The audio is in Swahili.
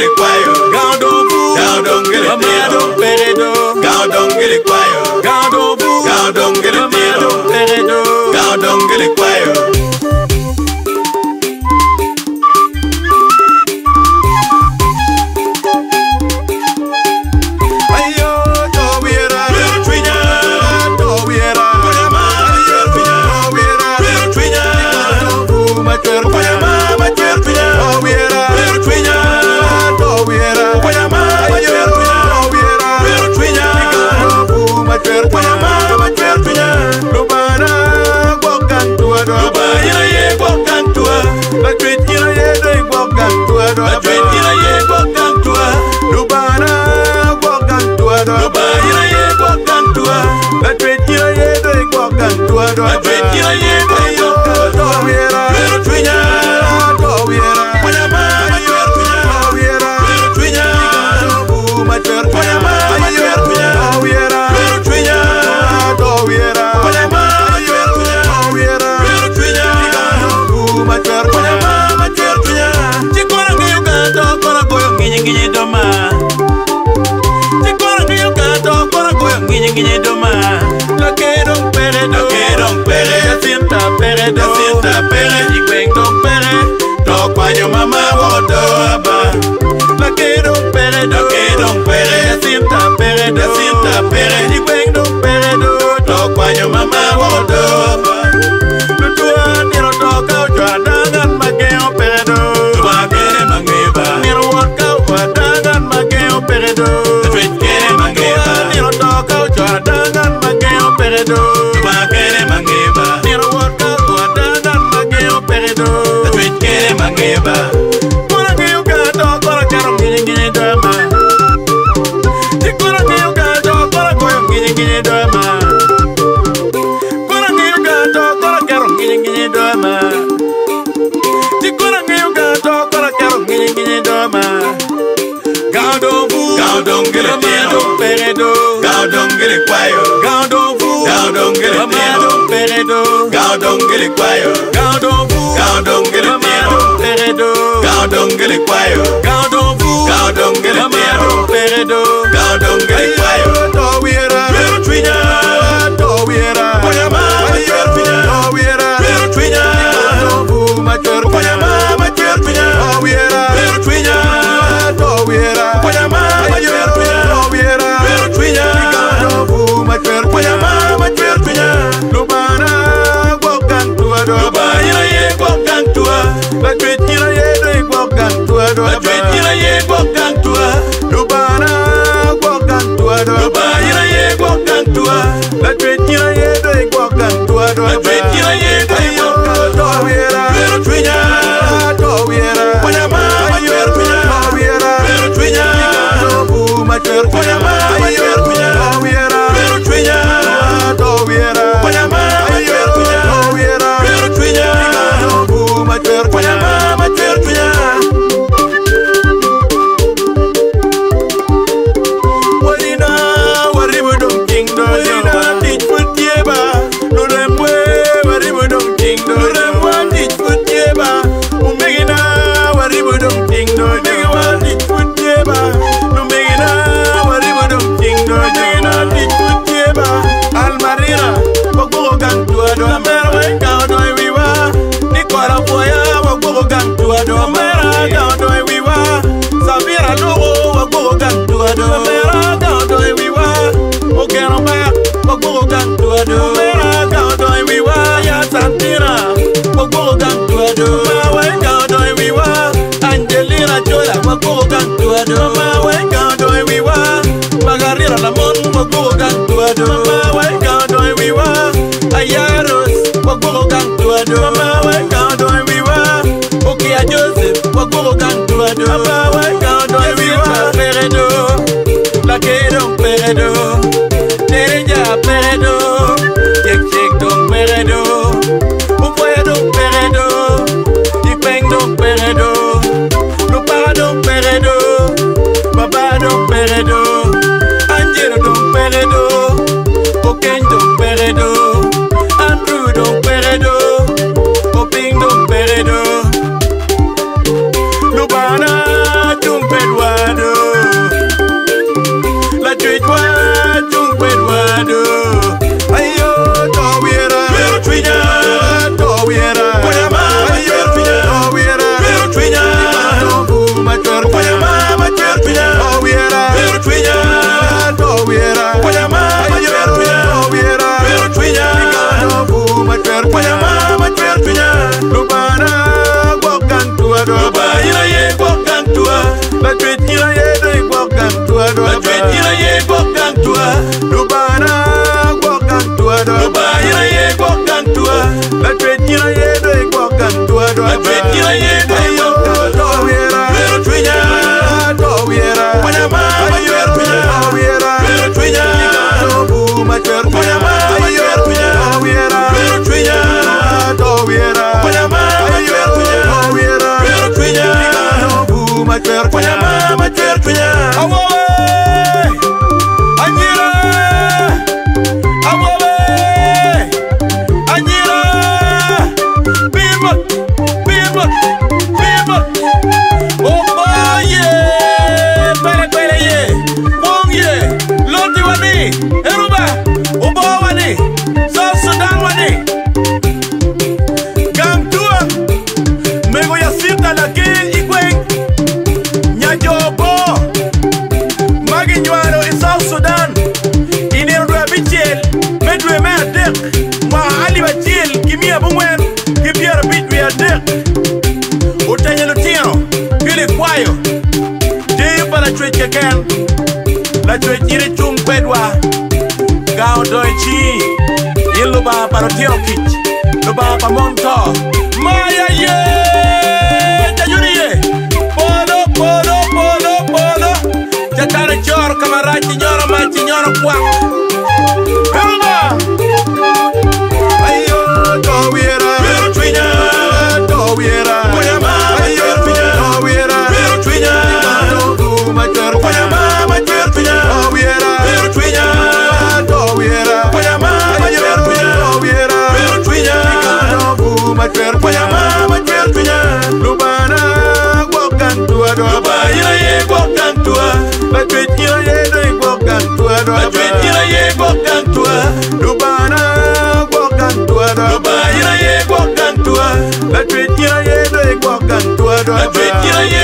gele kwayo, Gandovu, gaudon gele Amado tiro, Peredo, gaudon gele kwayo, Gandovu, gaudon gele Amado tiro, Peredo, gaudon gele kwayo. Ayo, Tobiera, Pero twinya, Tobiera, Panyama, twinya, Tobiera, pero twinya, Gandovu, Machuer, Panyama, twinya, Tobiera, pero twinya, Tobiera, Panyama, Ayo, Tobiera, pero twinya, Gandovu, Machuer, Panyama, twinya, Lubana, Bokantua, Luba ina ye bokantua, La tweet, Bokantua, la tweet ina ye bokantua, Lubana, Bokantua, Luba ina ye bokantua, La tweet, Bokantua, la tweet ina ye Ayo, bokantua, Tobiera, pero twinya, Tobiera, Panyama, twinya, Tobiera, pero twinya, Gandovu, Machuer, Panyama, twinya, Tobiera, pero twinya, Tobiera, Panyama, twinya, Tobiera, pero twinya, Gandovu, Machuer, Panyama, twinya, chikora ngiyo gato, kora koyo nginyi doma, chikora ngiyo gato, kora koyo nginyi doma, Laquerón Peredo, Laquerón Pere, Jacinta Peredo, Jacinta Pere, Igwengdon Pere, Tokwanyo mama wodo aba, Laquerón Peredo, Laquerón Pere, Jacinta Peredo, Jacinta Pere, Igwengdon Peredo, Tokwanyo mama wodo aba, Lutua Niro Toka Ujuadangan Mageo Peredo, Tumakere mangeba, Niro Waka Ujuadangan Mageo Peredo, Twetkere mangeba, Niro Toka Ujuadangan Mageo Peredo, Tumakere mangeba, Niro Waka Ujuadangan Mageo Peredo, Twetkere mangeba, Kora Ngeo Gato, Kora Karom Gini Dama, Tikora Ngeo Gato, Kora Koyom Gini Dama, Kora Ngeo Gato, Kora Karom Gini Dama, Tikora Ngeo Gato, Kora Karom Gini Dama, Gandovu, gaudon gele Amado tiro, Peredo, gaudon gele kwayo, Gandovu, gaudon gele Amado tiro, Peredo, gaudon gele kwayo, Gandovu, gaudon gele Amado tiro, Peredo, gaudon gele kwayo, Gandovu, gaudon gele Amado tiro, Peredo, gaudon gele kwayo, Tobiera, pero twinya, Tobiera, Panyama, twinya, Tobiera, pero twinya, Gandovu, Machuer, Panyama, twinya, Tobiera, pero twinya, Tobiera, Panyama, twinya, Tobiera, pero twinya, Gandovu, Machuer, Panyama, twinya, Lubana, Bokantua, Luba ina ye bokantua, La tweet, Bokantua, la tweet ina ye bokantua, Lubana, Bokantua, Luba ina ye bokantua, La tweet, Bokantua, la tweet ina ye bokantua, Tobiera, pero twinya, Tobiera, Panyama, twinya, Tobiera, pero twinya, Gandovu, Machuer, Panyama, twinya, Tobiera, pero twinya, Tobiera, Panyama, twinya, Tobiera, pero twinya, Gandovu, Machuer, Panyama, twinya, Wadina, Waribudum Kingdom, Wadina, Teach Futieba, Luremwe, Waribudum Kingdom, Luremwa, Teach Futieba, Umegina, Waribudum Kingdom, Negawa, Teach Futieba, Numegina, Waribudum Kingdom, Negina, Teach Futieba, Almarina, Wago Gantua, do Amera, Gaudo, Viva, Nicola Foya, Wago Gantua, do Amera, Gaudo, Viva, Savira Logo, Wago Gantua, do Amera, Gaudo, Viva, Okeramba, Wago Gantua, do Amera, Gaudo, Viva, Ya Santina, Wago Gantua, do Mawe, Gaudo, Viva, Angelina Jola, Wago Gantua, do Mawe, Gaudo, Viva, Magarira Lamon, Wago Gantua, do Mawe, Gaudo, Viva, Ayaros, Wago Gantua, do Mawe, Gaudo, Viva, Okia Joseph, Wago Gantua, do Mawe, Gaudo, Viva, Peredo, Laquerón Peredo, Nereja Peredo, Chek Chek Don Peredo, ken la chwe chire chung pedwa gao doi chi ilu ba paro tiro kich lu ba pa monto maya ye jayuri ye polo polo polo polo jatare chor kamara chinyoro ma chinyoro kwa helma ayo to wiera pero twinya to wiera ayo twinya to wiera pero twinya to ma chor ma chor twinya to wiera pero twinya to wiera ma chor twinya to wiera pero twinya to ma chor ma chor twinya lubana gokang tua do ba ye gokang tua la twinya ye do gokang tua do la twinya ye gokang tua lubana gokang tua do ba ye gokang tua la twinya ye do gokang tua do la twinya ye